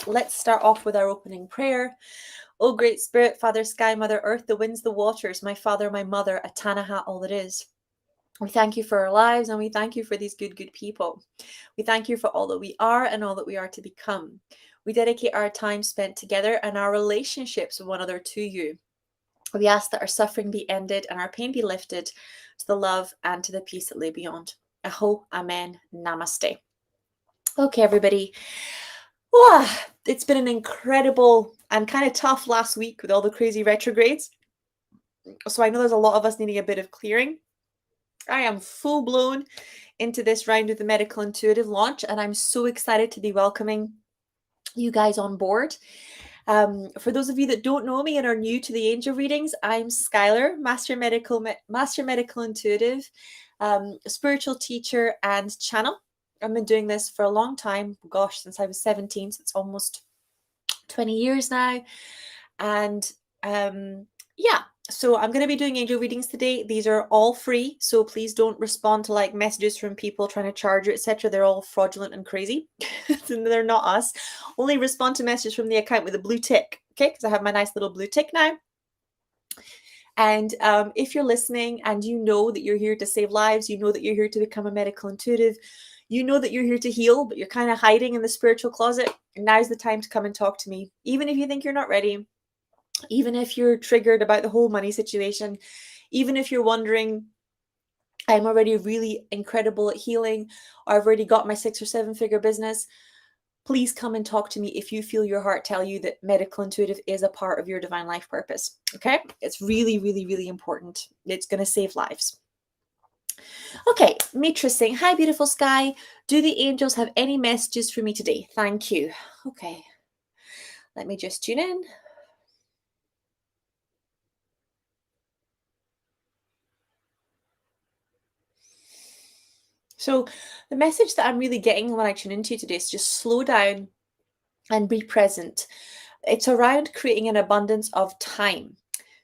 let's start off with our opening prayer. O Great Spirit, Father Sky, Mother Earth, the winds, the waters, my Father, my Mother, Atanaha, all that is. We thank you for our lives, and we thank you for these good people. We thank you for all that we are and all that we are to become. We dedicate our time spent together and our relationships with one another to you. We ask that our suffering be ended and our pain be lifted to the love and to the peace that lay beyond. Aho, Amen, Namaste. Okay, everybody. It's been an incredible and kind of tough last week with all the crazy retrogrades. So I know there's a lot of us needing a bit of clearing. I am full blown into this round of the Medical Intuitive launch, and I'm so excited to be welcoming you guys on board. For those of you that don't know me and are new to the angel readings, I'm Skylar, Master Medical Intuitive, spiritual teacher and channel. I've been doing this for a long time, gosh, since I was 17, so it's almost 20 years now. And yeah, so I'm going to be doing angel readings today. These are all free, so please don't respond to like messages from people trying to charge you, etc. They're all fraudulent and crazy. They're not us. Only respond to messages from the account with a blue tick, okay? Because I have my nice little blue tick now. And if you're listening and you know that you're here to save lives, you know that you're here to become a medical intuitive, you know that you're here to heal, but you're kind of hiding in the spiritual closet, now's the time to come and talk to me. Even if you think you're not ready, even if you're triggered about the whole money situation, even if you're wondering, I'm already really incredible at healing, or I've already got my 6 or 7 figure business, please come and talk to me if you feel your heart tell you that medical intuitive is a part of your divine life purpose. Okay? It's really, really, really important. It's going to save lives. Okay, Mitra saying, hi, beautiful Sky. Do the angels have any messages for me today? Thank you. Okay. Let me just tune in. So the message that I'm really getting when I tune into today is just slow down and be present. It's around creating an abundance of time.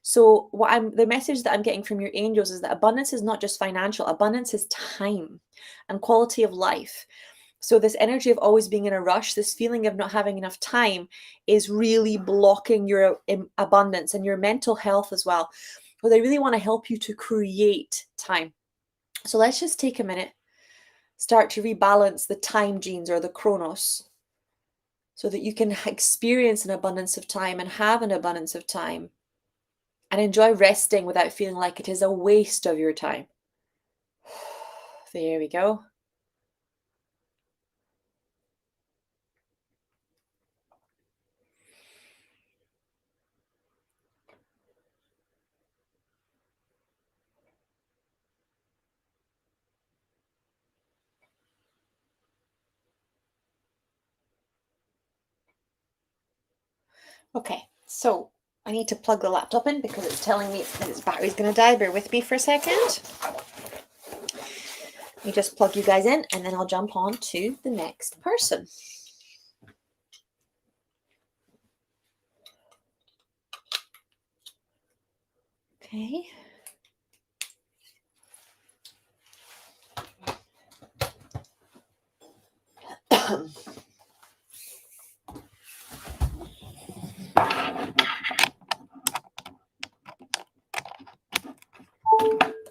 So the message that I'm getting from your angels is that abundance is not just financial, abundance is time and quality of life. So this energy of always being in a rush, this feeling of not having enough time is really blocking your abundance and your mental health as well. So they really want to help you to create time. So let's just take a minute, start to rebalance the time genes or the chronos so that you can experience an abundance of time and have an abundance of time and enjoy resting without feeling like it is a waste of your time. There we go. Okay, so I need to plug the laptop in because it's telling me that its battery's going to die. Bear with me for a second. Let me just plug you guys in and then I'll jump on to the next person. Okay.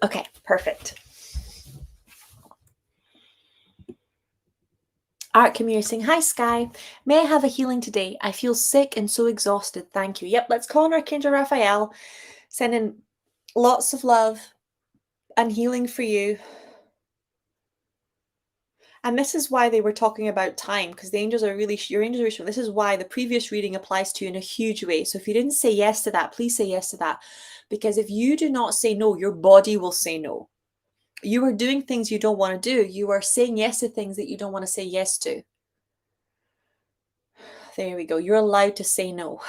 Okay, perfect. Art Community saying, hi Sky, may I have a healing today? I feel sick and so exhausted. Thank you. Yep, let's call on Archangel Raphael, sending lots of love and healing for you. And this is why they were talking about time, because the angels are really, your angels are really, this is why the previous reading applies to you in a huge way. So if you didn't say yes to that, please say yes to that. Because if you do not say no, your body will say no. You are doing things you don't want to do. You are saying yes to things that you don't want to say yes to. There we go. You're allowed to say no.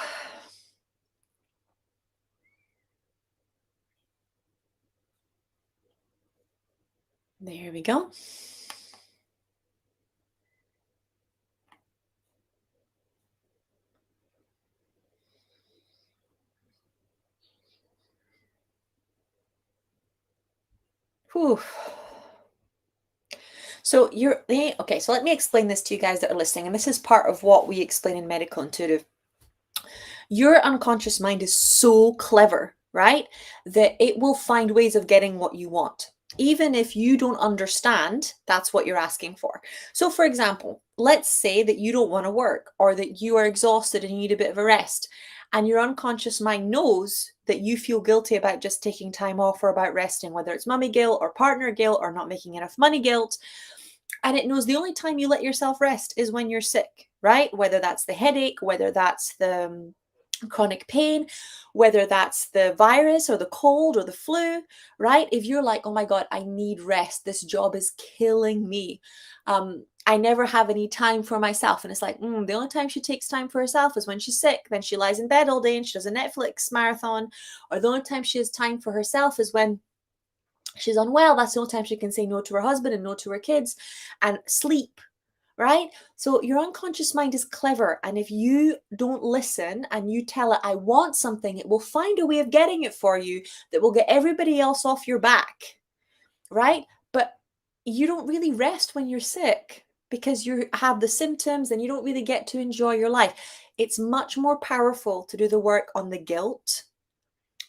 There we go. Whew. So okay, so let me explain this to you guys that are listening, and this is part of what we explain in Medical Intuitive. Your unconscious mind is so clever, right? That it will find ways of getting what you want. Even if you don't understand, that's what you're asking for. So, for example, let's say that you don't want to work or that you are exhausted and you need a bit of a rest. And your unconscious mind knows that you feel guilty about just taking time off or about resting, whether it's mummy guilt or partner guilt or not making enough money guilt. And it knows the only time you let yourself rest is when you're sick, right? Whether that's the headache, whether that's the chronic pain, whether that's the virus or the cold or the flu, right? If you're like, oh my God, I need rest, this job is killing me. I never have any time for myself. And it's like, the only time she takes time for herself is when she's sick. Then she lies in bed all day and she does a Netflix marathon. Or the only time she has time for herself is when she's unwell. That's the only time she can say no to her husband and no to her kids and sleep, right? So your unconscious mind is clever. And if you don't listen and you tell it, I want something, it will find a way of getting it for you that will get everybody else off your back, right? But you don't really rest when you're sick because you have the symptoms and you don't really get to enjoy your life. It's much more powerful to do the work on the guilt,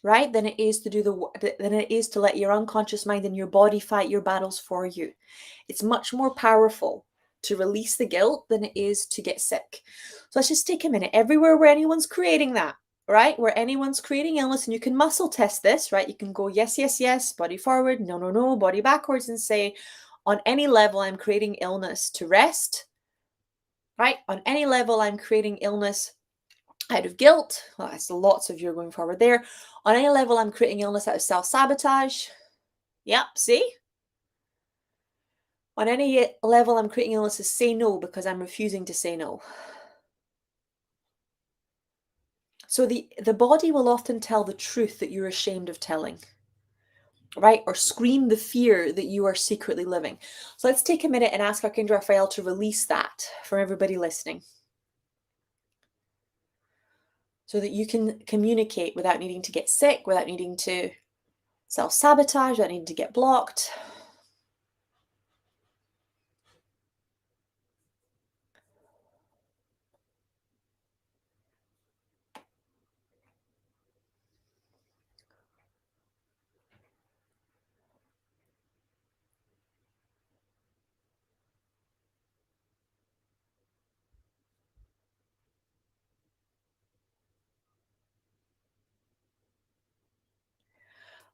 right, than it is to let your unconscious mind and your body fight your battles for you. It's much more powerful to release the guilt than it is to get sick. So let's just take a minute. Everywhere where anyone's creating that, right, where anyone's creating illness, and you can muscle test this, right, you can go yes, yes, yes, body forward, no, no, no, body backwards, and say, on any level, I'm creating illness to rest, right? On any level, I'm creating illness out of guilt. Well, that's lots of you going forward there. On any level, I'm creating illness out of self-sabotage. Yep, see? On any level, I'm creating illness to say no because I'm refusing to say no. So the body will often tell the truth that you're ashamed of telling, right? Or scream the fear that you are secretly living. So let's take a minute and ask Archangel Raphael to release that for everybody listening, so that you can communicate without needing to get sick, without needing to self-sabotage, without needing to get blocked.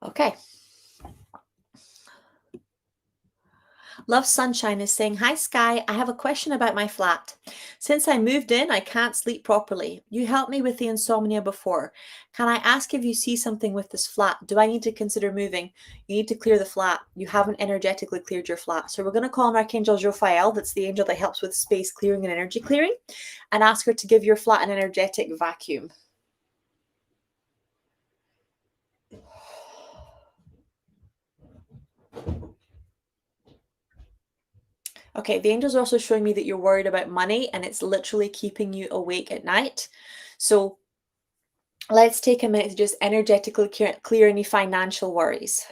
Okay. Love Sunshine is saying, hi Sky, I have a question about my flat. Since I moved in, I can't sleep properly. You helped me with the insomnia before. Can I ask if you see something with this flat? Do I need to consider moving? You need to clear the flat. You haven't energetically cleared your flat. So we're going to call on Archangel Raphael, that's the angel that helps with space clearing and energy clearing, and ask her to give your flat an energetic vacuum. Okay, the angels are also showing me that you're worried about money and it's literally keeping you awake at night. So let's take a minute to just energetically clear any financial worries.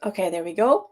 Okay, there we go.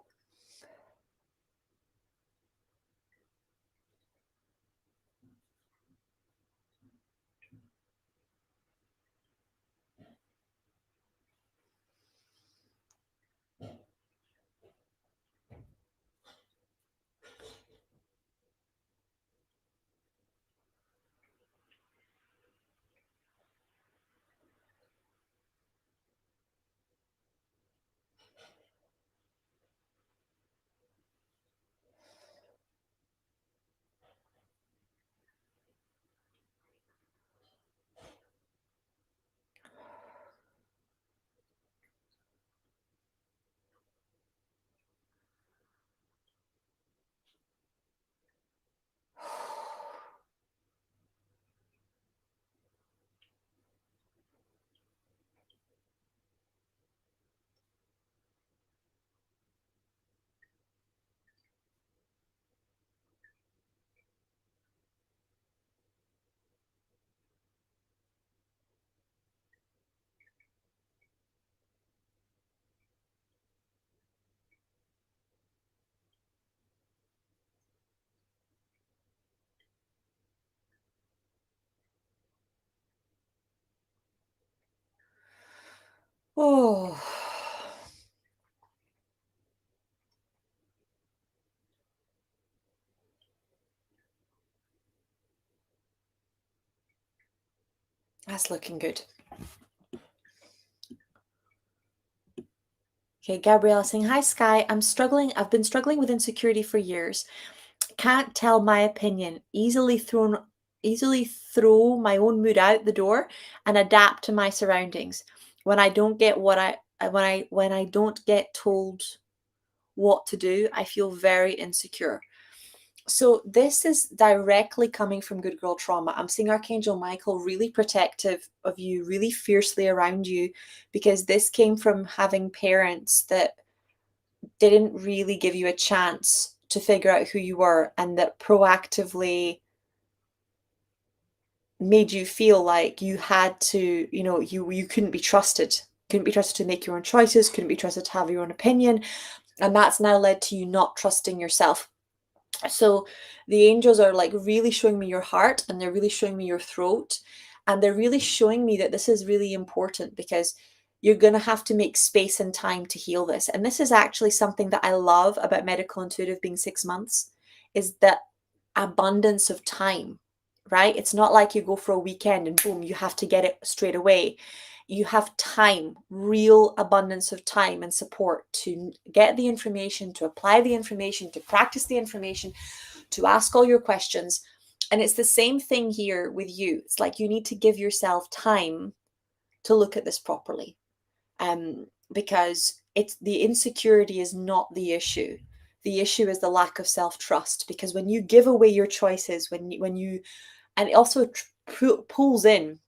Oh, that's looking good. Okay, Gabrielle saying, hi, Sky. I've been struggling with insecurity for years. Can't tell my opinion. Easily throw my own mood out the door and adapt to my surroundings. When I don't get when I don't get told what to do, I feel very insecure. So this is directly coming from good girl trauma. I'm seeing Archangel Michael really protective of you, really fiercely around you, because this came from having parents that didn't really give you a chance to figure out who you were, and that proactively made you feel like you had to, you couldn't be trusted to make your own choices, couldn't be trusted to have your own opinion. And that's now led to you not trusting yourself. So the angels are like really showing me your heart, and they're really showing me your throat, and they're really showing me that this is really important, because you're going to have to make space and time to heal this. And this is actually something that I love about medical intuitive being 6 months, is that abundance of time, right? It's not like you go for a weekend and boom, you have to get it straight away. You have time, real abundance of time and support to get the information, to apply the information, to practice the information, to ask all your questions. And it's the same thing here with you. It's like you need to give yourself time to look at this properly. Because it's the insecurity is not the issue. The issue is the lack of self-trust, because when you give away your choices, when you and it also pulls in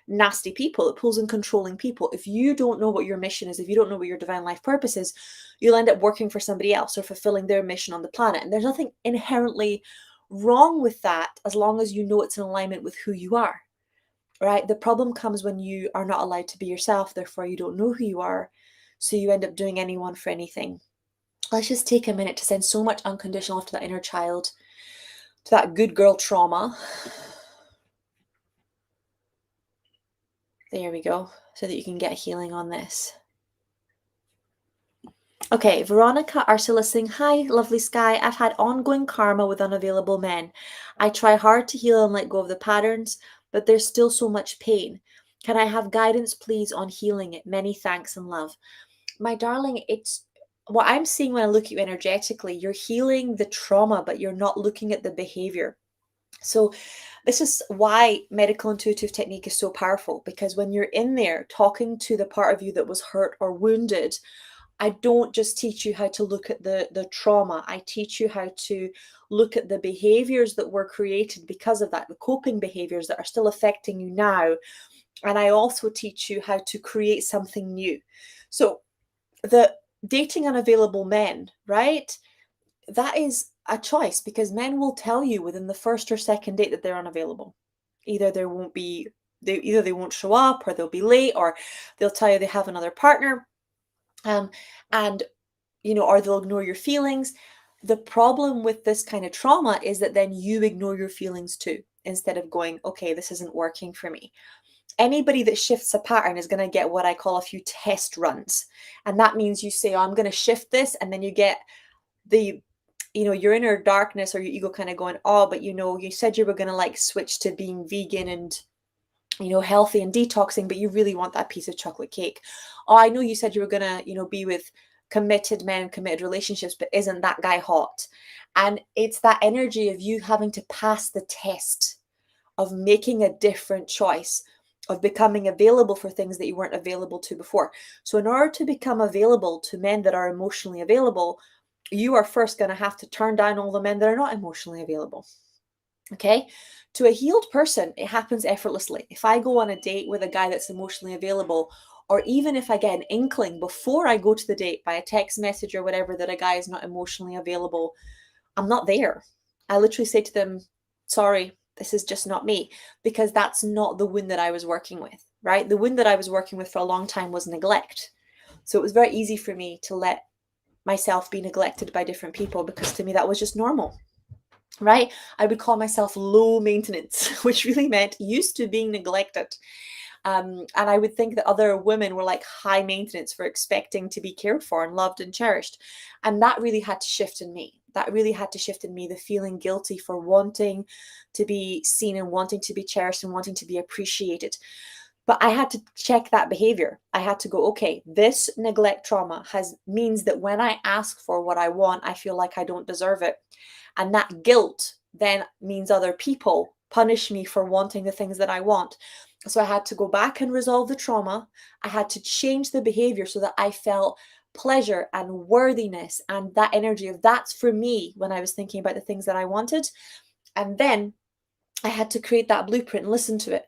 nasty people, it pulls in controlling people. If you don't know what your mission is, if you don't know what your divine life purpose is, you'll end up working for somebody else or fulfilling their mission on the planet. And there's nothing inherently wrong with that, as long as you know it's in alignment with who you are. Right? The problem comes when you are not allowed to be yourself, therefore you don't know who you are, so you end up doing anyone for anything. Let's just take a minute to send so much unconditional love to that inner child, to that good girl trauma. There we go, so that you can get healing on this. Okay, Veronica Ursula saying, hi, lovely Sky. I've had ongoing karma with unavailable men. I try hard to heal and let go of the patterns, but there's still so much pain. Can I have guidance, please, on healing it? Many thanks and love. My darling, it's what I'm seeing when I look at you energetically. You're healing the trauma, but you're not looking at the behavior. So this is why medical intuitive technique is so powerful, because when you're in there talking to the part of you that was hurt or wounded, I don't just teach you how to look at the trauma. I teach you how to look at the behaviors that were created because of that, the coping behaviors that are still affecting you now. And I also teach you how to create something new. So the dating unavailable men, right? That is a choice, because men will tell you within the first or second date that they're unavailable. Either they won't show up, or they'll be late, or they'll tell you they have another partner. And or they'll ignore your feelings. The problem with this kind of trauma is that then you ignore your feelings too, instead of going, okay, this isn't working for me. Anybody that shifts a pattern is going to get what I call a few test runs. And that means you say, oh, I'm going to shift this. And then you get your inner darkness or your ego kind of going, oh, but you said you were going to like switch to being vegan and healthy and detoxing, but you really want that piece of chocolate cake. Oh, I know you said you were gonna, be with committed men, committed relationships, but isn't that guy hot? And it's that energy of you having to pass the test of making a different choice, of becoming available for things that you weren't available to before. So in order to become available to men that are emotionally available, you are first going to have to turn down all the men that are not emotionally available. Okay? To a healed person, it happens effortlessly. If I go on a date with a guy that's emotionally available, or even if I get an inkling before I go to the date by a text message or whatever that a guy is not emotionally available, I'm not there. I literally say to them, sorry, this is just not me, because that's not the wound that I was working with, right? The wound that I was working with for a long time was neglect. So it was very easy for me to let myself be neglected by different people, because to me that was just normal. Right? I would call myself low maintenance, which really meant used to being neglected. And I would think that other women were like high maintenance for expecting to be cared for and loved and cherished. And that really had to shift in me. That really had to shift in me, the feeling guilty for wanting to be seen and wanting to be cherished and wanting to be appreciated. But I had to check that behavior. I had to go, okay, this neglect trauma means that when I ask for what I want, I feel like I don't deserve it. And that guilt then means other people punish me for wanting the things that I want. So I had to go back and resolve the trauma. I had to change the behavior so that I felt pleasure and worthiness and that energy of that's for me when I was thinking about the things that I wanted. And then I had to create that blueprint and listen to it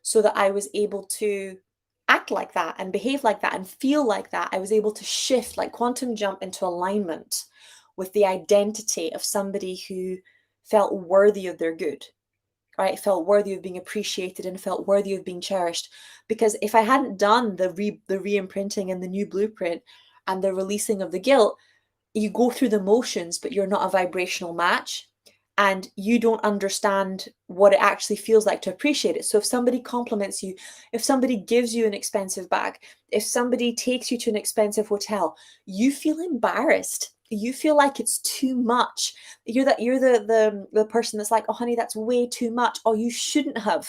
so that I was able to act like that and behave like that and feel like that. I was able to shift, like quantum jump into alignment with the identity of somebody who felt worthy of their good, right? Felt worthy of being appreciated and felt worthy of being cherished. Because if I hadn't done the re-imprinting and the new blueprint and the releasing of the guilt, you go through the motions, but you're not a vibrational match. And you don't understand what it actually feels like to appreciate it. So if somebody compliments you, if somebody gives you an expensive bag, if somebody takes you to an expensive hotel, you feel embarrassed. You feel like it's too much. You're the person that's like, oh honey, that's way too much. Oh, you shouldn't have.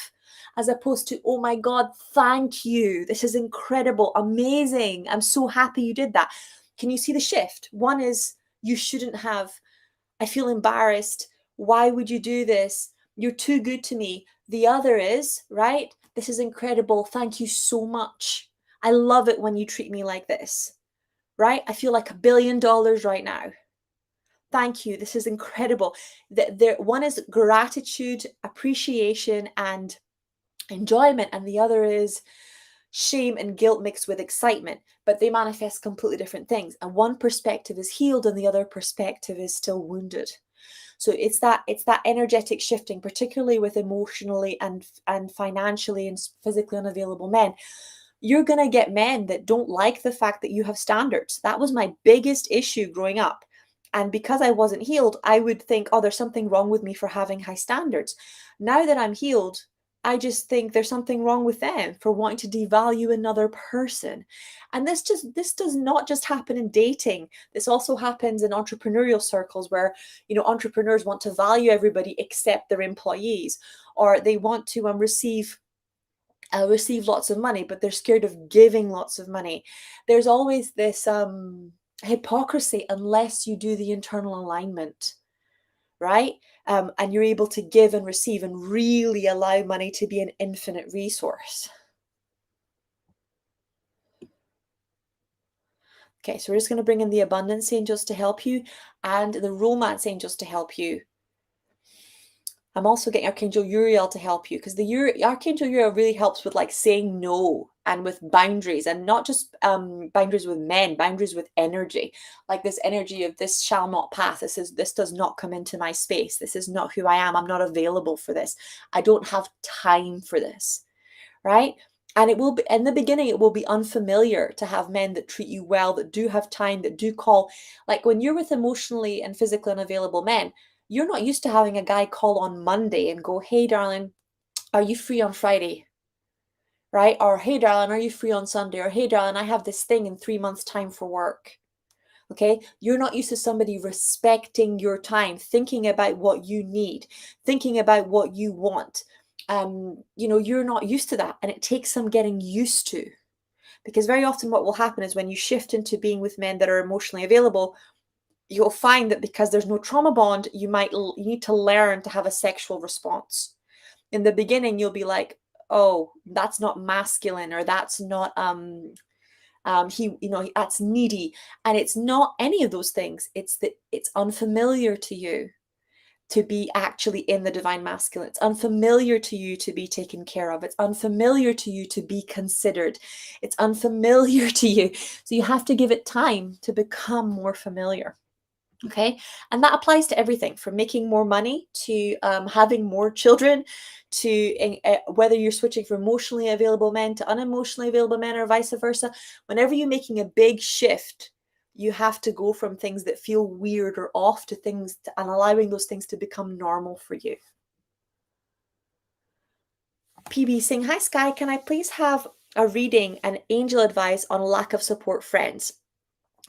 As opposed to, oh my God, thank you. This is incredible, amazing. I'm so happy you did that. Can you see the shift? One is you shouldn't have. I feel embarrassed. Why would you do this? You're too good to me. The other is, right? This is incredible. Thank you so much. I love it when you treat me like this, right? I feel like $1 billion right now. Thank you. This is incredible. One is gratitude, appreciation, and enjoyment, and the other is shame and guilt mixed with excitement, but they manifest completely different things. And one perspective is healed and the other perspective is still wounded. So it's that energetic shifting, particularly with emotionally and financially and physically unavailable men. You're going to get men that don't like the fact that you have standards. That was my biggest issue growing up. And because I wasn't healed, I would think, oh, there's something wrong with me for having high standards. Now that I'm healed, I just think there's something wrong with them for wanting to devalue another person. And this does not just happen in dating. This also happens in entrepreneurial circles where, entrepreneurs want to value everybody except their employees, or they want to receive lots of money, but they're scared of giving lots of money. There's always this hypocrisy unless you do the internal alignment, right? And you're able to give and receive and really allow money to be an infinite resource. Okay, so we're just going to bring in the abundance angels to help you and the romance angels to help you. I'm also getting Archangel Uriel to help you because the Archangel Uriel really helps with like saying no and with boundaries, and not just boundaries with men, boundaries with energy, like this energy of this shall not pass. This does not come into my space. This is not who I am. I'm not available for this. I don't have time for this, right? And it will be in the beginning, it will be unfamiliar to have men that treat you well, that do have time, that do call. Like when you're with emotionally and physically unavailable men, you're not used to having a guy call on Monday and go, hey, darling, are you free on Friday? Right? Or, hey, darling, are you free on Sunday? Or, hey, darling, I have this thing in 3 months' time for work. Okay? You're not used to somebody respecting your time, thinking about what you need, thinking about what you want. You're not used to that. And it takes some getting used to. Because very often what will happen is when you shift into being with men that are emotionally available, you'll find that because there's no trauma bond, you need to learn to have a sexual response. In the beginning, you'll be like, oh, that's not masculine, or that's not that's needy. And it's not any of those things. It's that it's unfamiliar to you to be actually in the divine masculine. It's unfamiliar to you to be taken care of. It's unfamiliar to you to be considered. It's unfamiliar to you. So you have to give it time to become more familiar. Okay, and that applies to everything from making more money to having more children, to whether you're switching from emotionally available men to unemotionally available men or vice versa. Whenever you're making a big shift, you have to go from things that feel weird or off to things and allowing those things to become normal for you. PB saying, hi Sky, can I please have a reading and angel advice on lack of support friends?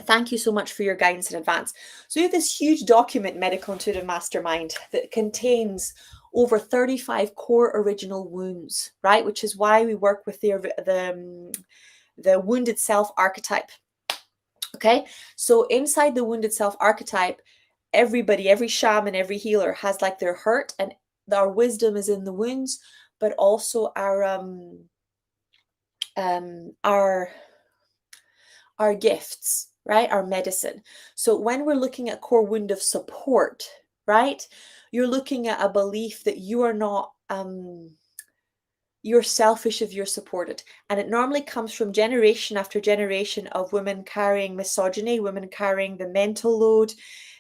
Thank you so much for your guidance in advance. So we have this huge document, Medical Intuitive Mastermind, that contains over 35 core original wounds, right? Which is why we work with the wounded self archetype. Okay, so inside the wounded self archetype, everybody, every shaman, every healer has like their hurt, and our wisdom is in the wounds, but also our gifts, right? Our medicine. So when we're looking at core wound of support, right? You're looking at a belief that you are not you're selfish if you're supported. And it normally comes from generation after generation of women carrying misogyny, women carrying the mental load,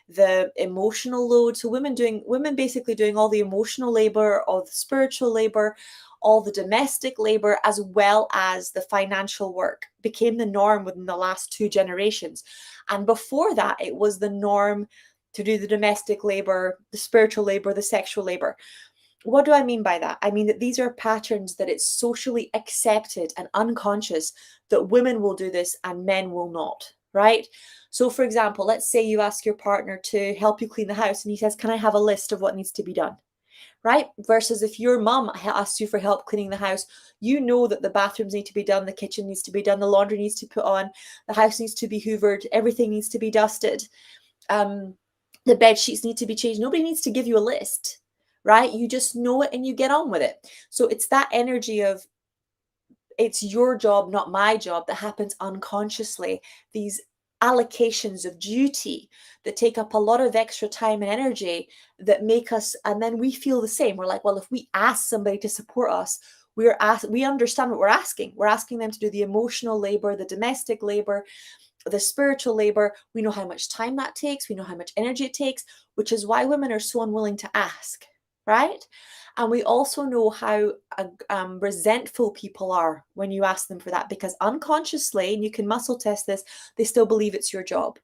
the emotional load. So women basically doing all the emotional labor, all the spiritual labor, all the domestic labor, as well as the financial work became the norm within the last 2 generations. And before that, it was the norm to do the domestic labor, the spiritual labor, the sexual labor. What do I mean by that? I mean that these are patterns that it's socially accepted and unconscious that women will do this and men will not, right? So, for example, let's say you ask your partner to help you clean the house and he says, can I have a list of what needs to be done? Right? Versus if your mum asks you for help cleaning the house, you know that the bathrooms need to be done, the kitchen needs to be done, the laundry needs to be put on, the house needs to be hoovered, everything needs to be dusted. The bed sheets need to be changed. Nobody needs to give you a list, right? You just know it and you get on with it. So it's that energy of it's your job, not my job, that happens unconsciously. These allocations of duty that take up a lot of extra time and energy that make us, and then we feel the same. We're like, well, if we ask somebody to support us, we understand what we're asking. We're asking them to do the emotional labor, the domestic labor, the spiritual labor. We know how much time that takes. We know how much energy it takes, which is why women are so unwilling to ask, right? And we also know how resentful people are when you ask them for that, because unconsciously, and you can muscle test this, they still believe it's your job,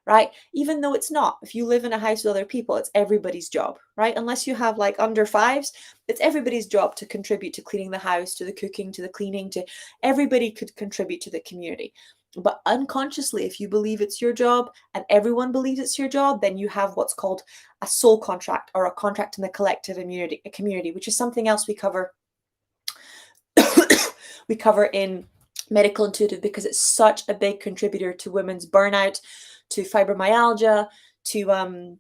right? Even though it's not. If you live in a house with other people, it's everybody's job, right? Unless you have like under fives, it's everybody's job to contribute to cleaning the house, to the cooking, to the cleaning, to everybody could contribute to the community. But unconsciously, if you believe it's your job and everyone believes it's your job, then you have what's called a soul contract, or a contract in the collective community, which is something else we cover we cover in Medical Intuitive, because it's such a big contributor to women's burnout, to fibromyalgia, to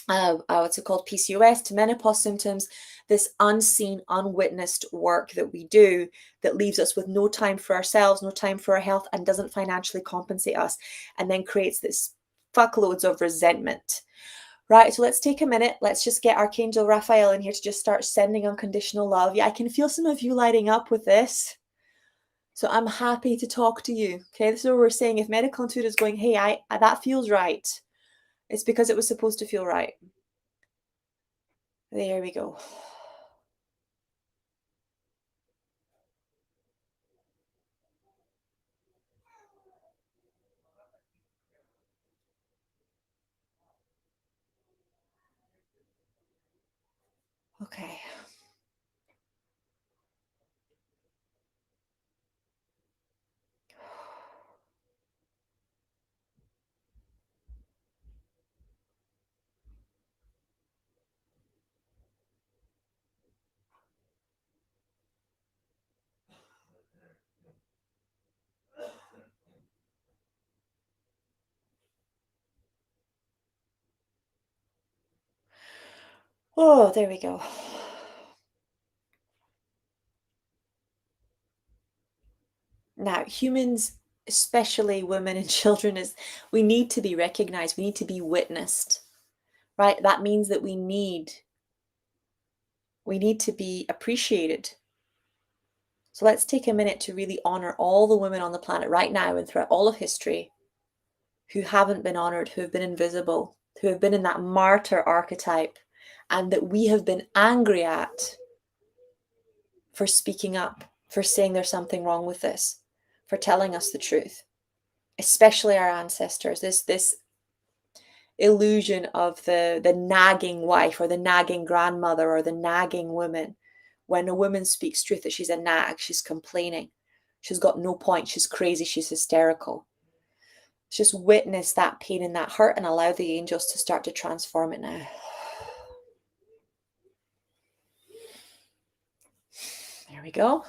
what's it called, PCOS, to menopause symptoms. This unseen, unwitnessed work that we do that leaves us with no time for ourselves, no time for our health, and doesn't financially compensate us, and then creates this fuckloads of resentment. Right, so let's take a minute. Let's just get Archangel Raphael in here to just start sending unconditional love. Yeah, I can feel some of you lighting up with this. So I'm happy to talk to you. Okay, this is what we're saying. If Medical Intuitive is going, hey, I that feels right, it's because it was supposed to feel right. There we go. Okay. Oh, there we go. Now, humans, especially women and children, we need to be recognized. We need to be witnessed, right? That means that we need to be appreciated. So let's take a minute to really honor all the women on the planet right now and throughout all of history who haven't been honored, who have been invisible, who have been in that martyr archetype, and that we have been angry at for speaking up, for saying there's something wrong with this, for telling us the truth, especially our ancestors. This illusion of the nagging wife, or the nagging grandmother, or the nagging woman, when a woman speaks truth, that she's a nag, she's complaining, she's got no point, she's crazy, she's hysterical. Just witness that pain and that hurt and allow the angels to start to transform it now. There we go.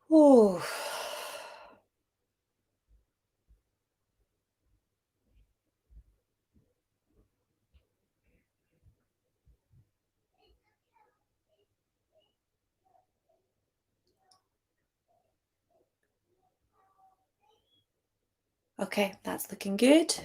Ooh. Okay, that's looking good.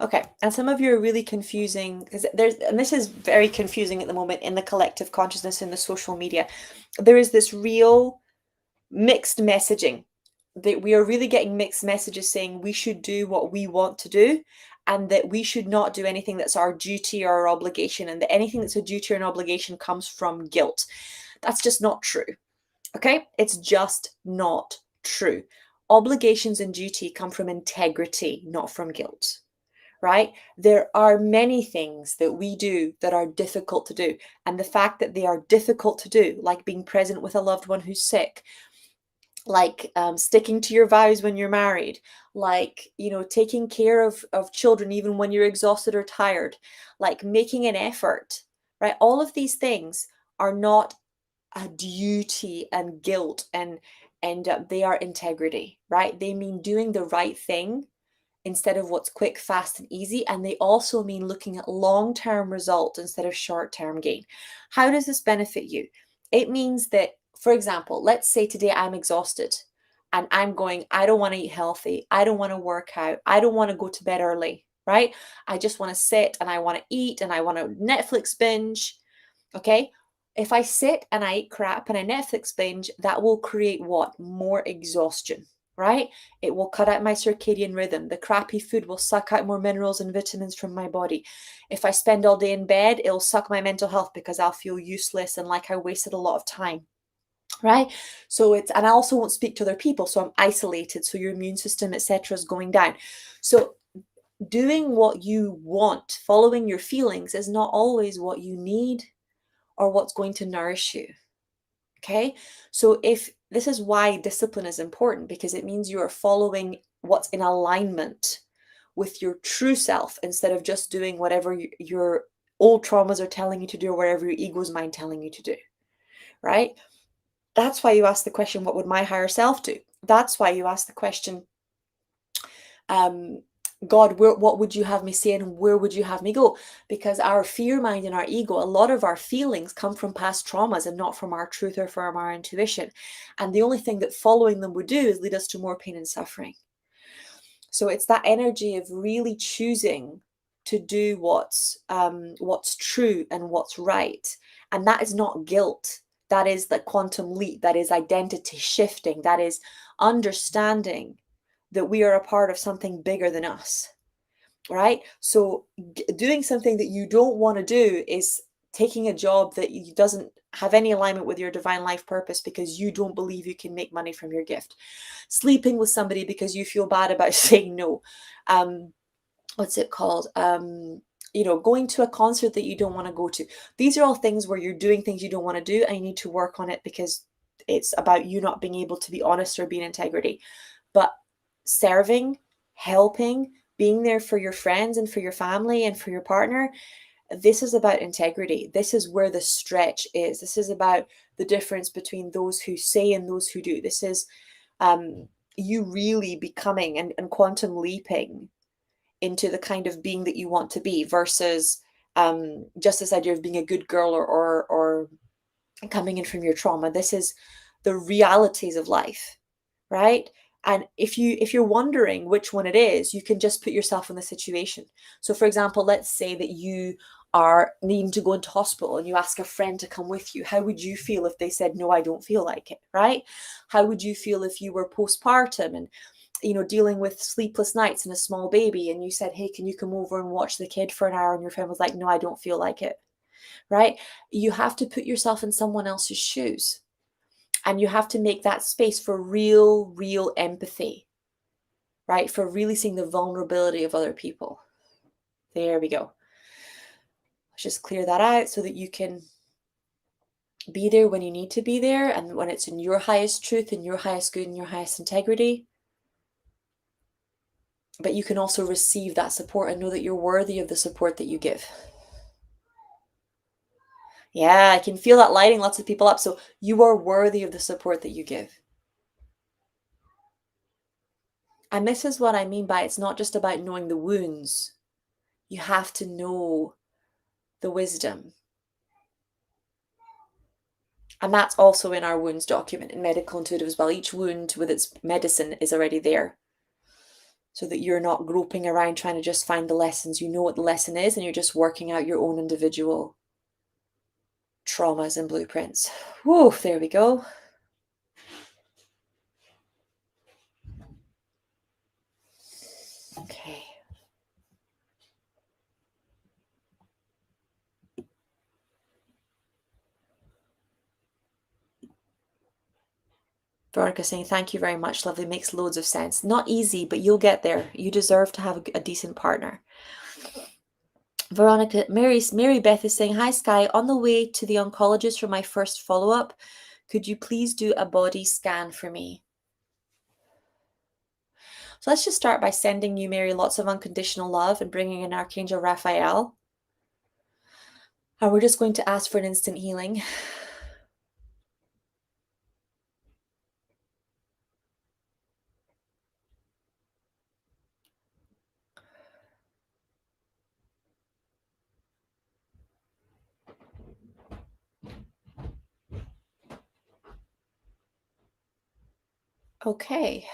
Okay, and some of you are really confusing because and this is very confusing at the moment in the collective consciousness in the social media. There is this real mixed messaging that we are really getting mixed messages saying we should do what we want to do and that we should not do anything that's our duty or our obligation, and that anything that's a duty or an obligation comes from guilt. That's just not true. Okay, it's just not true. Obligations and duty come from integrity, not from guilt. Right? There are many things that we do that are difficult to do. And the fact that they are difficult to do, like being present with a loved one who's sick, like sticking to your vows when you're married, like, taking care of children even when you're exhausted or tired, like making an effort, right? All of these things are not a duty and guilt, and they are integrity, right? They mean doing the right thing instead of what's quick, fast, and easy. And they also mean looking at long-term results instead of short-term gain. How does this benefit you? It means that, for example, let's say today I'm exhausted and I'm going, I don't want to eat healthy. I don't want to work out. I don't want to go to bed early, right? I just want to sit and I want to eat and I want to Netflix binge. Okay. If I sit and I eat crap and I Netflix binge, that will create what? More exhaustion, right? It will cut out my circadian rhythm. The crappy food will suck out more minerals and vitamins from my body. If I spend all day in bed, it'll suck my mental health because I'll feel useless and like I wasted a lot of time, right? So and I also won't speak to other people, so I'm isolated, so your immune system, etc., is going down. So doing what you want, following your feelings, is not always what you need or what's going to nourish you. Okay, so if this is why discipline is important, because it means you are following what's in alignment with your true self instead of just doing whatever your old traumas are telling you to do or whatever your ego's mind telling you to do, right? That's why you ask the question, what would my higher self do? That's why you ask the question, God, what would you have me say and where would you have me go? Because our fear mind and our ego, a lot of our feelings come from past traumas and not from our truth or from our intuition. And the only thing that following them would do is lead us to more pain and suffering. So it's that energy of really choosing to do what's true and what's right. And that is not guilt. That is the quantum leap. That is identity shifting. That is understanding that we are a part of something bigger than us, right? So doing something that you don't want to do is taking a job that doesn't have any alignment with your divine life purpose because you don't believe you can make money from your gift. Sleeping with somebody because you feel bad about saying no. What's it called? Going to a concert that you don't want to go to. These are all things where you're doing things you don't want to do and you need to work on it because it's about you not being able to be honest or be in integrity. But serving, helping, being there for your friends and for your family and for your partner, this is about integrity. This is where the stretch is. This is about the difference between those who say and those who do. This is you really becoming and quantum leaping into the kind of being that you want to be versus just this idea of being a good girl or coming in from your trauma. This is the realities of life, right? And if you're wondering which one it is, you can just put yourself in the situation. So for example, let's say that you are needing to go into hospital and you ask a friend to come with you. How would you feel if they said, no, I don't feel like it, right? How would you feel if you were postpartum and dealing with sleepless nights and a small baby, and you said, hey, can you come over and watch the kid for an hour? And your friend was like, no, I don't feel like it, right? You have to put yourself in someone else's shoes, and you have to make that space for real empathy, right? For really seeing the vulnerability of other people. There we go. Let's just clear that out so that you can be there when you need to be there, and when it's in your highest truth, in your highest good, in your highest integrity. But you can also receive that support and know that you're worthy of the support that you give. Yeah, I can feel that lighting lots of people up. So you are worthy of the support that you give. And this is what I mean by it's not just about knowing the wounds. You have to know the wisdom. And that's also in our wounds document in Medical Intuitive as well. Each wound with its medicine is already there, so that you're not groping around trying to just find the lessons. You know what the lesson is, and you're just working out your own individual traumas and blueprints. Whoa, there we go. Okay. Veronica saying, thank you very much, lovely. Makes loads of sense. Not easy, but you'll get there. You deserve to have a decent partner. Veronica, Mary Beth is saying, hi, Sky. On the way to the oncologist for my first follow-up, could you please do a body scan for me? So let's just start by sending you, Mary, lots of unconditional love and bringing in Archangel Raphael. And we're just going to ask for an instant healing. Okay.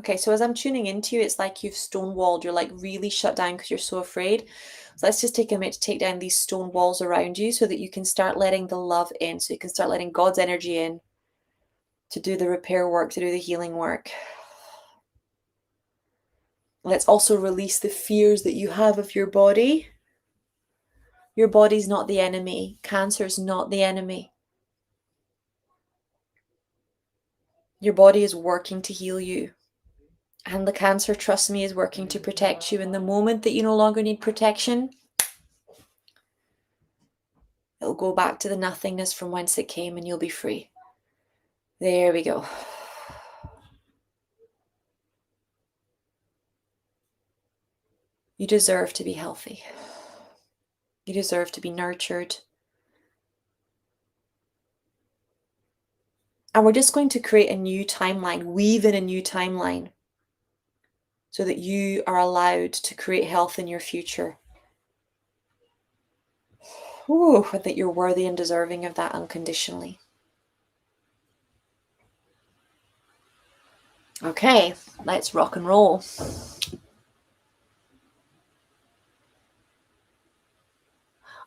Okay, so as I'm tuning into you, it's like you've stonewalled. You're like really shut down because you're so afraid. So let's just take a minute to take down these stone walls around you so that you can start letting the love in. So you can start letting God's energy in to do the repair work, to do the healing work. Let's also release the fears that you have of your body. Your body's not the enemy. Cancer's not the enemy. Your body is working to heal you. And the cancer, trust me, is working to protect you. In the moment that you no longer need protection, it'll go back to the nothingness from whence it came and you'll be free. There we go. You deserve to be healthy. You deserve to be nurtured. And we're just going to create a new timeline, weave in a new timeline, so that you are allowed to create health in your future. Ooh, that you're worthy and deserving of that unconditionally. Okay, let's rock and roll.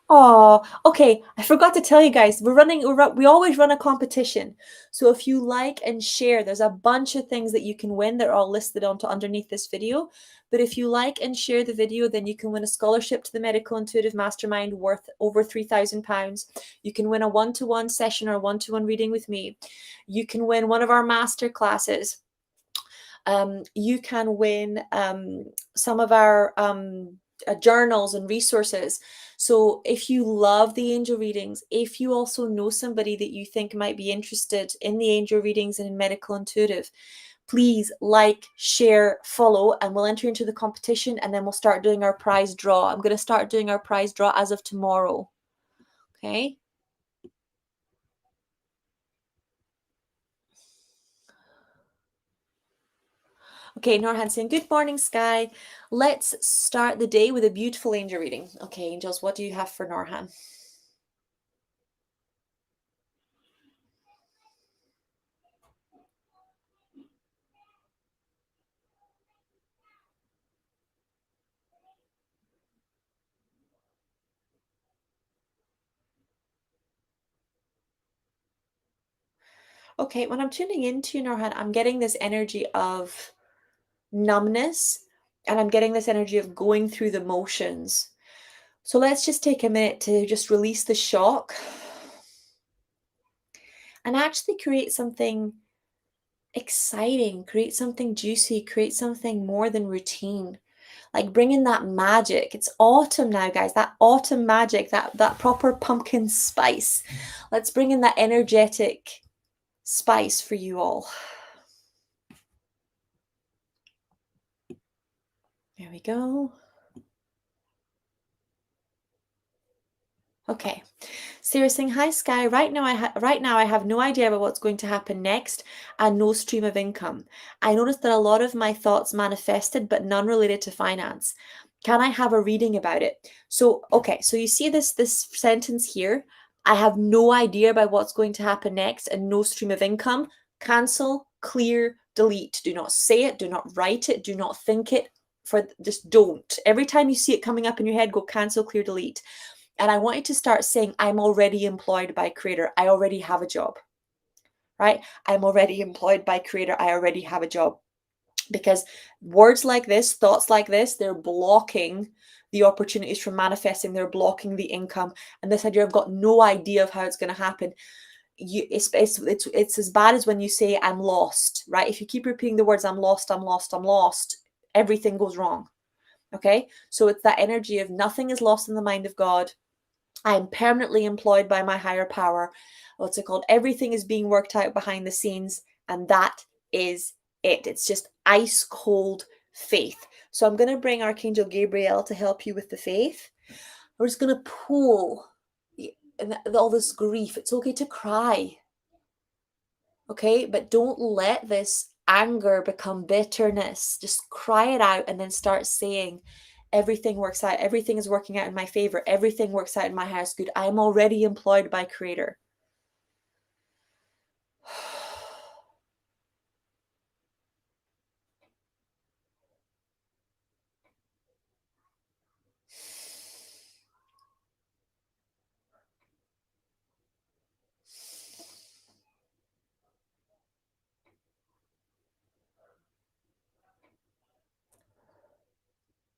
Oh, okay. I forgot to tell you guys, we always run a competition. So if you like and share, there's a bunch of things that you can win. They're all listed onto underneath this video. But if you like and share the video, then you can win a scholarship to the Medical Intuitive Mastermind worth over £3,000. You can win a one-to-one session or one-to-one reading with me. You can win one of our master classes. You can win some of our journals and resources. So if you love the angel readings, if you also know somebody that you think might be interested in the angel readings and in Medical Intuitive, please like, share, follow, and we'll enter into the competition, and then we'll start doing our prize draw. I'm going to start doing our prize draw as of tomorrow. Okay. Okay, Norhan saying, good morning, Sky. Let's start the day with a beautiful angel reading. Okay, angels, what do you have for Norhan? Okay, when I'm tuning into Norhan, I'm getting this energy of numbness, and I'm getting this energy of going through the motions. So let's just take a minute to just release the shock and actually create something exciting, create something juicy, create something more than routine. Like bring in that magic. It's autumn now, guys. That autumn magic, that proper pumpkin spice. Let's bring in that energetic spice for you all. There we go. Okay. Sarah saying, hi Sky. Right now I have no idea about what's going to happen next and no stream of income. I noticed that a lot of my thoughts manifested, but none related to finance. Can I have a reading about it? So, okay, so you see this sentence here. I have no idea about what's going to happen next and no stream of income. Cancel, clear, delete. Do not say it, do not write it, do not think it. Just don't. Every time you see it coming up in your head, go cancel, clear, delete. And I want you to start saying, I'm already employed by Creator. I already have a job, right? I'm already employed by Creator. I already have a job. Because words like this, thoughts like this, they're blocking the opportunities from manifesting. They're blocking the income. And this idea, I've got no idea of how it's going to happen. It's as bad as when you say, I'm lost, right? If you keep repeating the words, I'm lost, I'm lost, I'm lost, everything goes wrong. Okay. So it's that energy of nothing is lost in the mind of God. I'm permanently employed by my higher power. What's it called? Everything is being worked out behind the scenes, and that is it. It's just ice cold faith. So I'm going to bring Archangel Gabriel to help you with the faith. We're just going to pull all this grief. It's okay to cry, okay? But don't let this anger become bitterness. Just cry it out and then start saying, everything works out. Everything is working out in my favor. Everything works out in my highest good. I am already employed by Creator.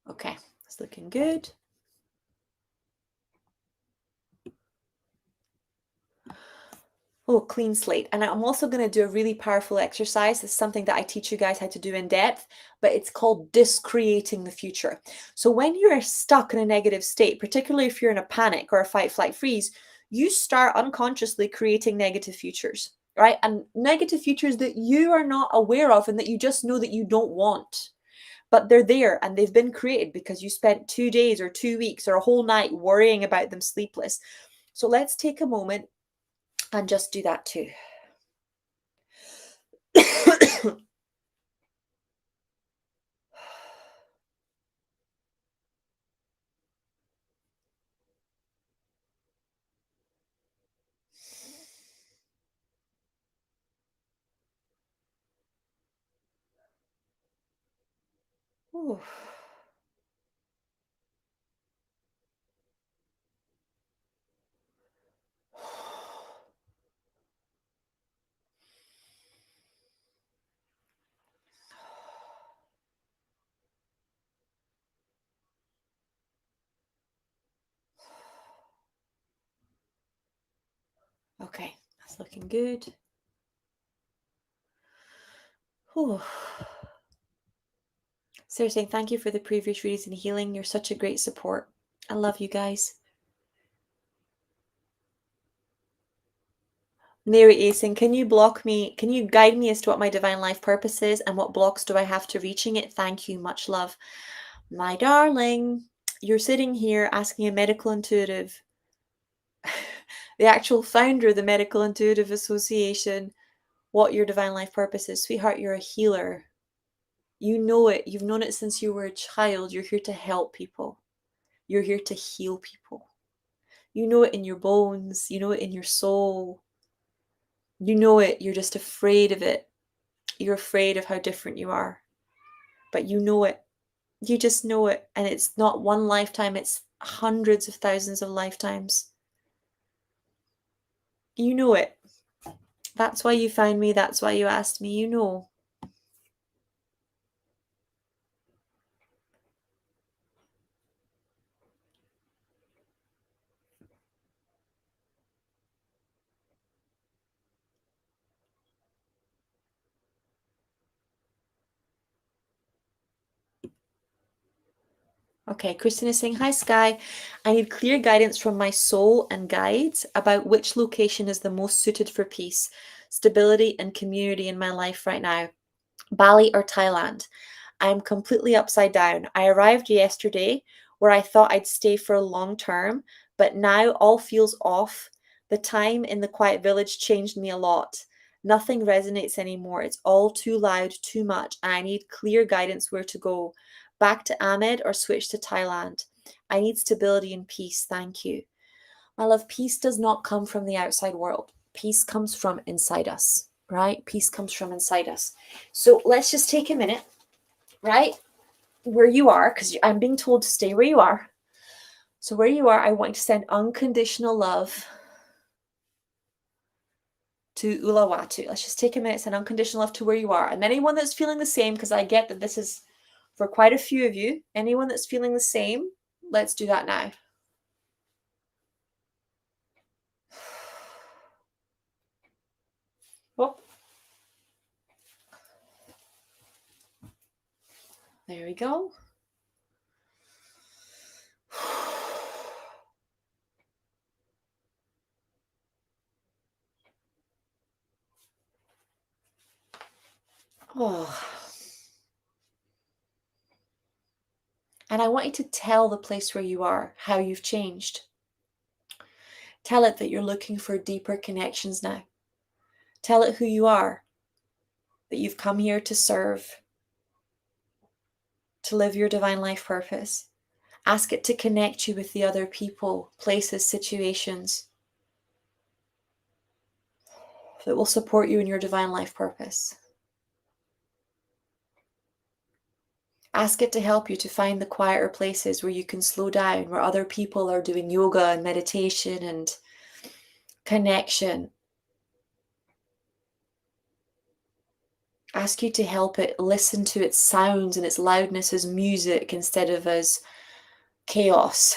Okay, it's looking good. Oh, clean slate. And I'm also going to do a really powerful exercise. It's something that I teach you guys how to do in depth, but it's called discreating the future. So when you're stuck in a negative state, particularly if you're in a panic or a fight, flight, freeze, you start unconsciously creating negative futures, right? And negative futures that you are not aware of and that you just know that you don't want. But they're there and they've been created because you spent 2 days or 2 weeks or a whole night worrying about them sleepless. So let's take a moment and just do that too. Ooh. Okay, that's looking good. Ooh. Sarah saying, thank you for the previous readings and healing. You're such a great support. I love you guys. Mary A saying, can you block me? Can you guide me as to what my divine life purpose is and what blocks do I have to reaching it? Thank you. Much love. My darling, you're sitting here asking a medical intuitive, the actual founder of the Medical Intuitive Association, what your divine life purpose is. Sweetheart, you're a healer. You know it. You've known it since you were a child. You're here to help people. You're here to heal people. You know it in your bones. You know it in your soul. You know it. You're just afraid of it. You're afraid of how different you are. But you know it. You just know it. And it's not one lifetime, it's hundreds of thousands of lifetimes. You know it. That's why you found me. That's why you asked me. You know. Okay, Kristen is saying, hi, Sky. I need clear guidance from my soul and guides about which location is the most suited for peace, stability, and community in my life right now. Bali or Thailand? I'm completely upside down. I arrived yesterday where I thought I'd stay for a long term, but now all feels off. The time in the quiet village changed me a lot. Nothing resonates anymore. It's all too loud, too much, and I need clear guidance where to go. Back to Ahmed or switch to Thailand? I need stability and peace. Thank you. My love, peace does not come from the outside world. Peace comes from inside us, right? Peace comes from inside us. So let's just take a minute, right? Where you are, because I'm being told to stay where you are. So where you are, I want you to send unconditional love to Uluwatu. Let's just take a minute, send unconditional love to where you are. And anyone that's feeling the same, because I get that this is for quite a few of you, anyone that's feeling the same, let's do that now. Oh. There we go. Oh. And I want you to tell the place where you are how you've changed. Tell it that you're looking for deeper connections now. Tell it who you are, that you've come here to serve, to live your divine life purpose. Ask it to connect you with the other people, places, situations that will support you in your divine life purpose. Ask it to help you to find the quieter places where you can slow down, where other people are doing yoga and meditation and connection. Ask you to help it listen to its sounds and its loudness as music instead of as chaos.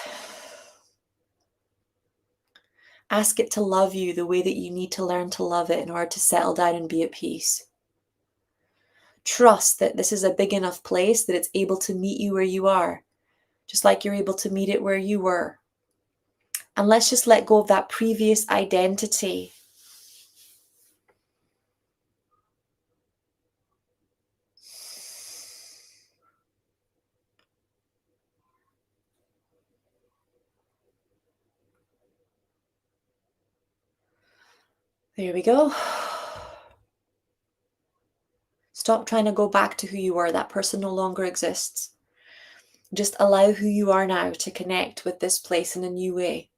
Ask it to love you the way that you need to learn to love it in order to settle down and be at peace. Trust that this is a big enough place that it's able to meet you where you are, just like you're able to meet it where you were. And let's just let go of that previous identity. There we go. Stop trying to go back to who you were. That person no longer exists. Just allow who you are now to connect with this place in a new way.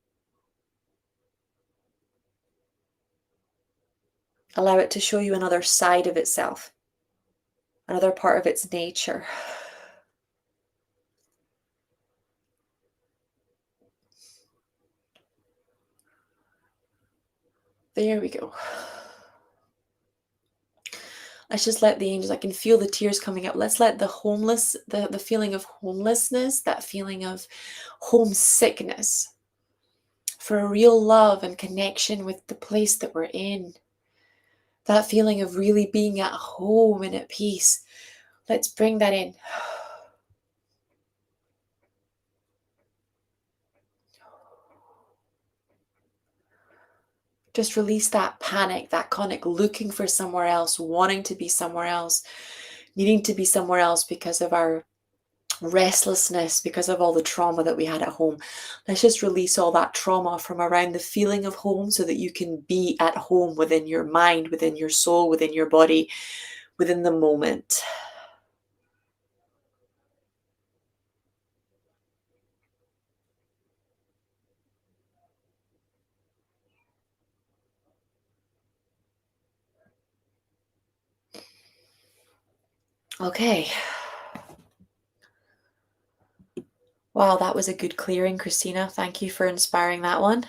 Allow it to show you another side of itself, another part of its nature. There we go. Let's just let the angels, I can feel the tears coming up. Let's let the feeling of homelessness, that feeling of homesickness for a real love and connection with the place that we're in, that feeling of really being at home and at peace. Let's bring that in. Just release that panic, that chronic looking for somewhere else, wanting to be somewhere else, needing to be somewhere else because of our restlessness, because of all the trauma that we had at home. Let's just release all that trauma from around the feeling of home so that you can be at home within your mind, within your soul, within your body, within the moment. Okay. Wow, that was a good clearing, Christina. Thank you for inspiring that one.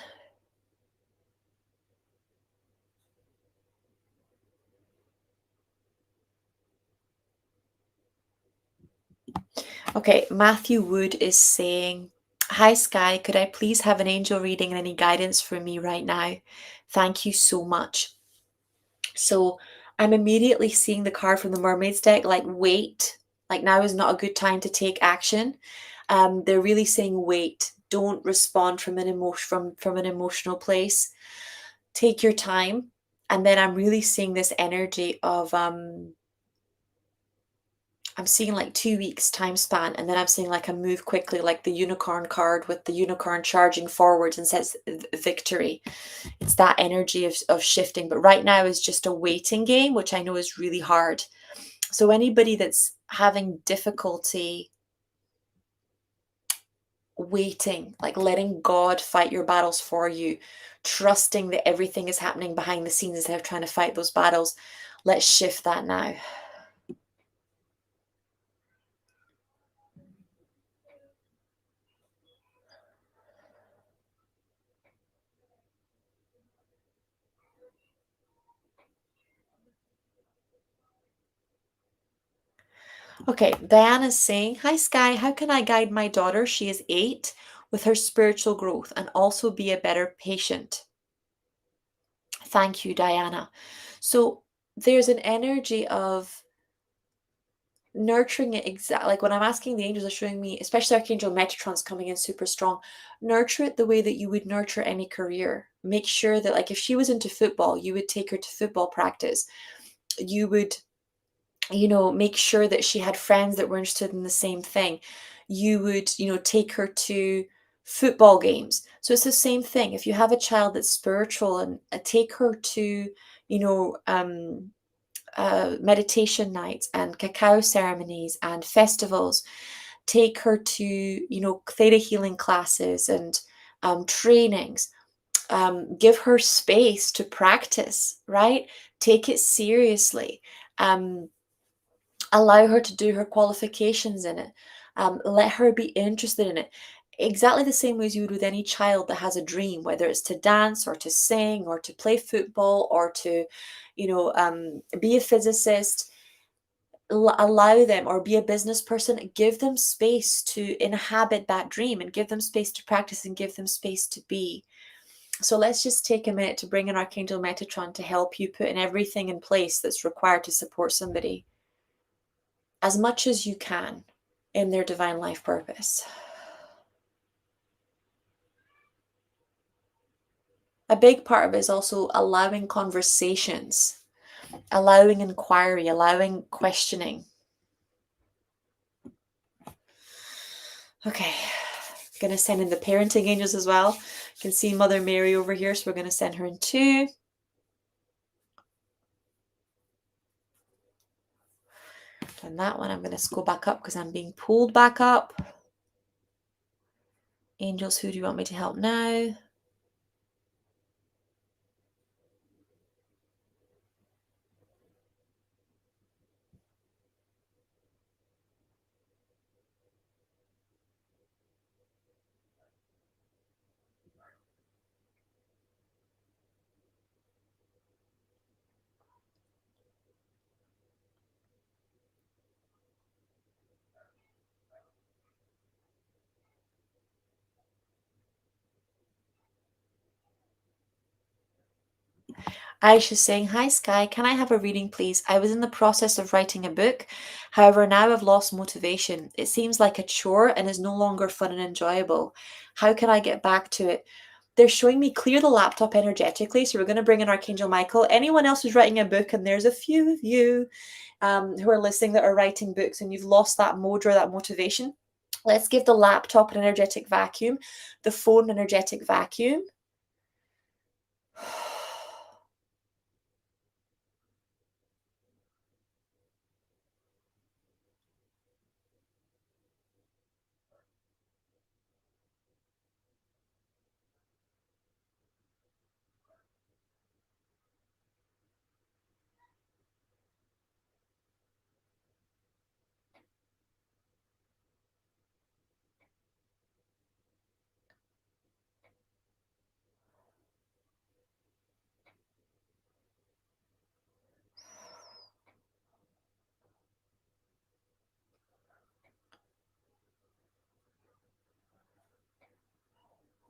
Okay, Matthew Wood is saying, "Hi Sky, could I please have an angel reading and any guidance for me right now? Thank you so much." So I'm immediately seeing the card from the Mermaids deck, like wait, like now is not a good time to take action. They're really saying wait, don't respond from an from an emotional place. Take your time. And then I'm really seeing this energy of I'm seeing like 2 weeks time span, and then I'm seeing like a move quickly, like the unicorn card with the unicorn charging forwards and says victory. It's that energy of shifting. But right now is just a waiting game, which I know is really hard. So anybody that's having difficulty waiting, like letting God fight your battles for you, trusting that everything is happening behind the scenes instead of trying to fight those battles, let's shift that now. Okay, Diana's saying, "Hi Sky, how can I guide my daughter? She is 8 with her spiritual growth and also be a better patient." Thank you, Diana. So there's an energy of nurturing it exactly like when I'm asking the angels are showing me, especially Archangel Metatron's coming in super strong. Nurture it the way that you would nurture any career. Make sure that, like, if she was into football, you would take her to football practice. You would, make sure that she had friends that were interested in the same thing. You would, take her to football games. So it's the same thing. If you have a child that's spiritual, and take her to, you know, meditation nights and cacao ceremonies and festivals. Take her to, theta healing classes and trainings. Give her space to practice, right? Take it seriously. Um, Allow her to do her qualifications in it. Let her be interested in it. Exactly the same way as you would with any child that has a dream, whether it's to dance or to sing or to play football or to, be a physicist. Allow them, or be a business person. Give them space to inhabit that dream and give them space to practice and give them space to be. So let's just take a minute to bring in Archangel Metatron to help you put in everything in place that's required to support somebody as much as you can in their divine life purpose. A big part of it is also allowing conversations, allowing inquiry, allowing questioning. Okay, going to send in the parenting angels as well. You can see Mother Mary over here, so we're going to send her in too. And that one, I'm going to go back up because I'm being pulled back up. Angels, who do you want me to help now? Aisha's saying, "Hi Sky, can I have a reading please? I was in the process of writing a book. However, now I've lost motivation. It seems like a chore and is no longer fun and enjoyable. How can I get back to it?" They're showing me clear the laptop energetically. So we're going to bring in Archangel Michael. Anyone else who's writing a book, and there's a few of you who are listening that are writing books and you've lost that mode or that motivation, let's give the laptop an energetic vacuum, the phone an energetic vacuum.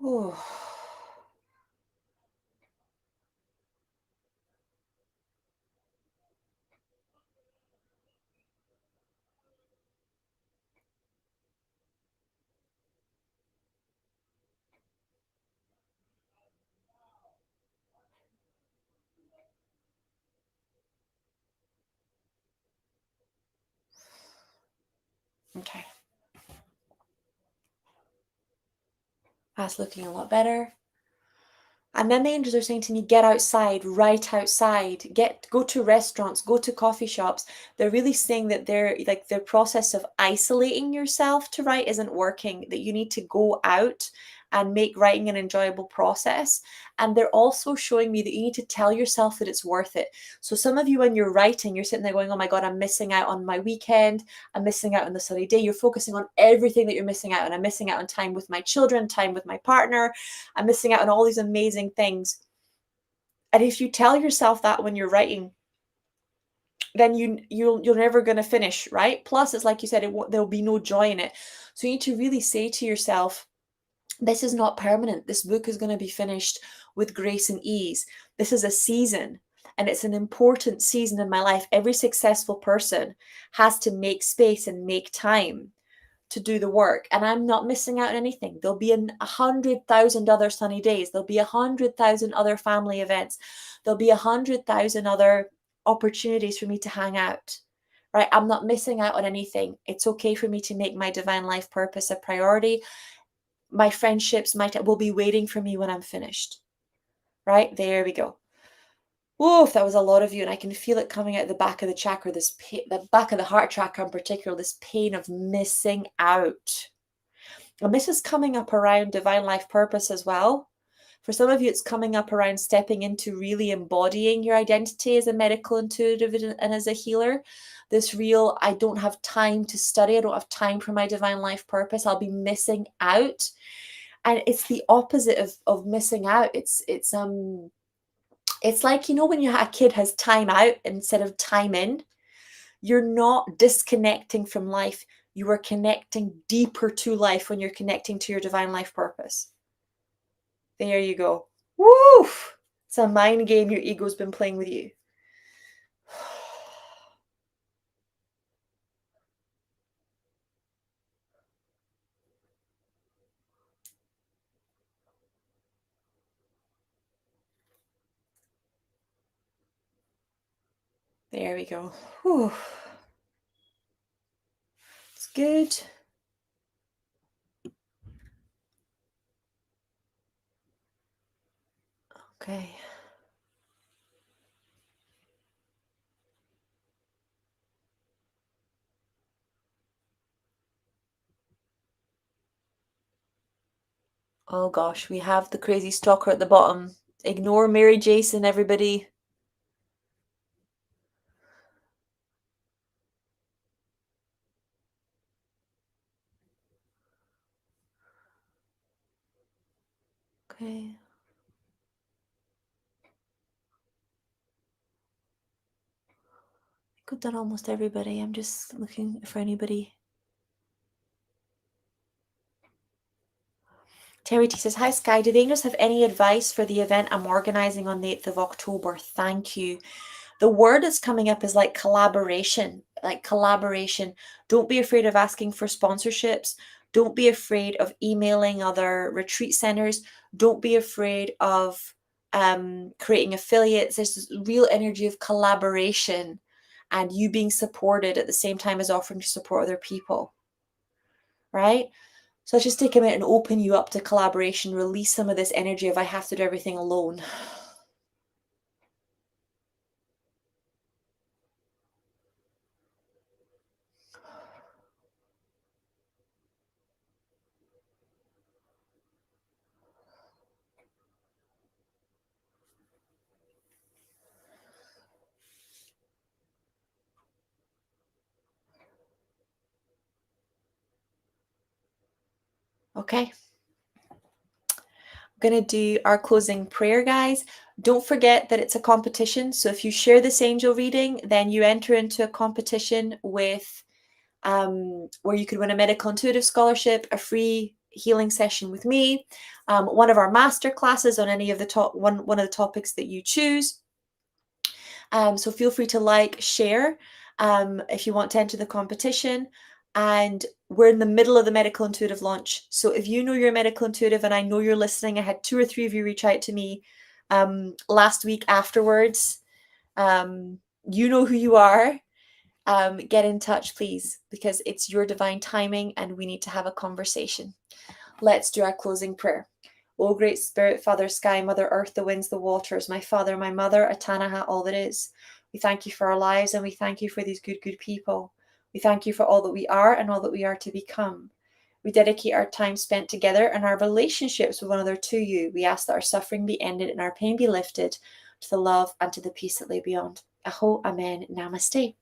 Oh, okay. That's looking a lot better. And then the angels are saying to me, get outside, right outside, go to restaurants, go to coffee shops. They're really saying that they're like their process of isolating yourself to write isn't working, that you need to go out and make writing an enjoyable process. And they're also showing me that you need to tell yourself that it's worth it. So some of you, when you're writing, you're sitting there going, oh my God, I'm missing out on my weekend. I'm missing out on the sunny day. You're focusing on everything that you're missing out on. I'm missing out on time with my children, time with my partner. I'm missing out on all these amazing things. And if you tell yourself that when you're writing, then you're never going to finish, right? Plus, it's like you said, there'll be no joy in it. So you need to really say to yourself, this is not permanent. This book is going to be finished with grace and ease. This is a season, and it's an important season in my life. Every successful person has to make space and make time to do the work, and I'm not missing out on anything. There'll be 100,000 other sunny days. There'll be 100,000 other family events. There'll be 100,000 other opportunities for me to hang out, right? I'm not missing out on anything. It's okay for me to make my divine life purpose a priority. My friendships will be waiting for me when I'm finished, right? There we go. Whoa, that was a lot of you, and I can feel it coming out the back of the chakra, this pain, the back of the heart chakra in particular, this pain of missing out. And this is coming up around divine life purpose as well. For some of you, it's coming up around stepping into really embodying your identity as a medical intuitive and as a healer. This real, I don't have time to study. I don't have time for my divine life purpose. I'll be missing out. And it's the opposite of missing out. It's like, when a kid has time out instead of time in, you're not disconnecting from life. You are connecting deeper to life when you're connecting to your divine life purpose. There you go. Woo! It's a mind game your ego's been playing with you. There we go. Whew. It's good. Okay. Oh gosh, we have the crazy stalker at the bottom. Ignore Mary Jason, everybody. Okay. I could have done almost everybody. I'm just looking for anybody. Terry T says, hi Sky, do the angels have any advice for the event I'm organizing on the 8th of October? Thank you. The word that's coming up is like collaboration, Don't be afraid of asking for sponsorships. Don't be afraid of emailing other retreat centers. Don't be afraid of creating affiliates. There's this real energy of collaboration and you being supported at the same time as offering to support other people, right? So let's just take a minute and open you up to collaboration, release some of this energy of I have to do everything alone. Okay. Going to do our closing prayer, guys. Don't forget that it's a competition. So if you share this angel reading, then you enter into a competition with where you could win a medical intuitive scholarship, a free healing session with me, one of our master classes on any of the one of the topics that you choose. So feel free to like, share if you want to enter the competition. And we're in the middle of the Medical Intuitive launch. So if you know you're a Medical Intuitive, and I know you're listening, I had 2 or 3 of you reach out to me last week afterwards. You know who you are. Get in touch, please, because it's your divine timing and we need to have a conversation. Let's do our closing prayer. O Great Spirit, Father Sky, Mother Earth, the winds, the waters, my Father, my Mother, Atanaha, all that is. We thank you for our lives, and we thank you for these good people. We thank you for all that we are and all that we are to become. We dedicate our time spent together and our relationships with one another to you. We ask that our suffering be ended and our pain be lifted to the love and to the peace that lay beyond. Aho, Amen, Namaste.